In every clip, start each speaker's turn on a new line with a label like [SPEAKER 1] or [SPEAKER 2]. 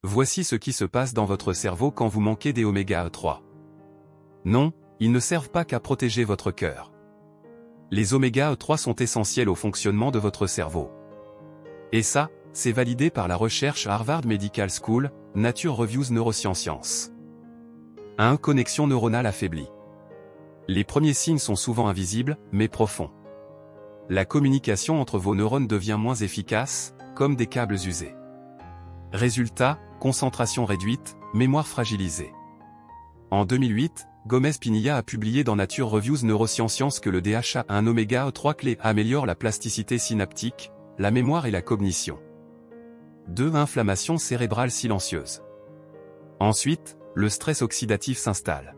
[SPEAKER 1] Voici ce qui se passe dans votre cerveau quand vous manquez des oméga 3. Non, ils ne servent pas qu'à protéger votre cœur. Les oméga 3 sont essentiels au fonctionnement de votre cerveau. Et ça, c'est validé par la recherche Harvard Medical School, Nature Reviews Neurosciences. 1. Connexion neuronale affaiblie. Les premiers signes sont souvent invisibles, mais profonds. La communication entre vos neurones devient moins efficace, comme des câbles usés. Résultat, concentration réduite, mémoire fragilisée. En 2008, Gomez-Pinilla a publié dans Nature Reviews Neurosciences que le DHA, un oméga 3 clé, améliore la plasticité synaptique, la mémoire et la cognition. 2. Inflammation cérébrale silencieuse. Ensuite, le stress oxydatif s'installe.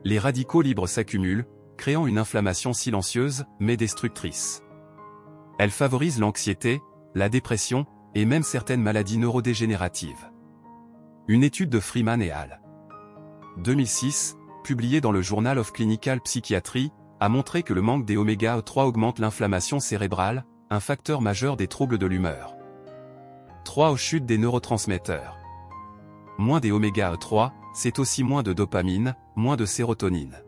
[SPEAKER 1] Les radicaux libres s'accumulent, créant une inflammation silencieuse, mais destructrice. Elle favorise l'anxiété, la dépression, et même certaines maladies neurodégénératives. Une étude de Freeman et al. 2006, publiée dans le Journal of Clinical Psychiatry, a montré que le manque des oméga 3 augmente l'inflammation cérébrale, un facteur majeur des troubles de l'humeur. 3. Chute des neurotransmetteurs. Moins des oméga 3, c'est aussi moins de dopamine, moins de sérotonine.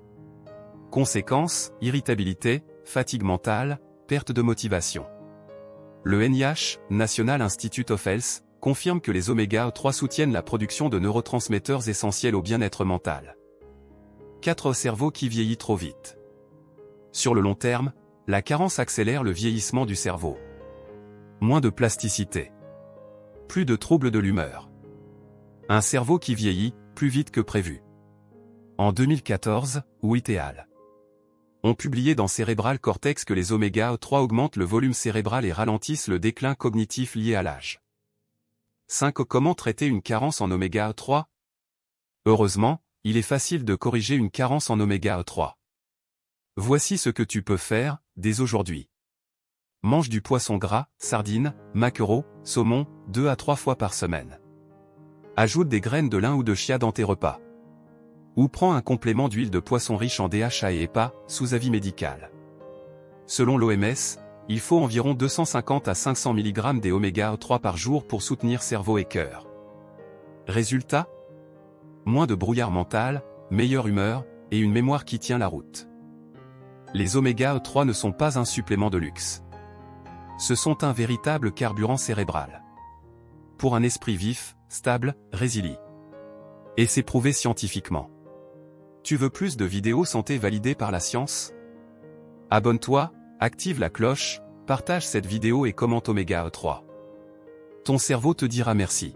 [SPEAKER 1] Conséquences, irritabilité, fatigue mentale, perte de motivation. Le NIH, National Institute of Health, confirme que les oméga 3 soutiennent la production de neurotransmetteurs essentiels au bien-être mental. 4. Cerveau qui vieillit trop vite. Sur le long terme, la carence accélère le vieillissement du cerveau. Moins de plasticité. Plus de troubles de l'humeur. Un cerveau qui vieillit plus vite que prévu. En 2014, Witt et al. ont publié dans Cerebral Cortex que les oméga 3 augmentent le volume cérébral et ralentissent le déclin cognitif lié à l'âge. 5. Comment traiter une carence en oméga 3? Heureusement, il est facile de corriger une carence en oméga 3. Voici ce que tu peux faire, dès aujourd'hui. Mange du poisson gras, sardines, maquereaux, saumon, 2 à 3 fois par semaine. Ajoute des graines de lin ou de chia dans tes repas. Ou prends un complément d'huile de poisson riche en DHA et EPA, sous avis médical. Selon l'OMS, il faut environ 250 à 500 mg des oméga 3 par jour pour soutenir cerveau et cœur. Résultat? Moins de brouillard mental, meilleure humeur, et une mémoire qui tient la route. Les oméga 3 ne sont pas un supplément de luxe. Ce sont un véritable carburant cérébral. Pour un esprit vif, stable, résilient. Et c'est prouvé scientifiquement. Tu veux plus de vidéos santé validées par la science? Abonne-toi, active la cloche, partage cette vidéo et commente oméga 3. Ton cerveau te dira merci.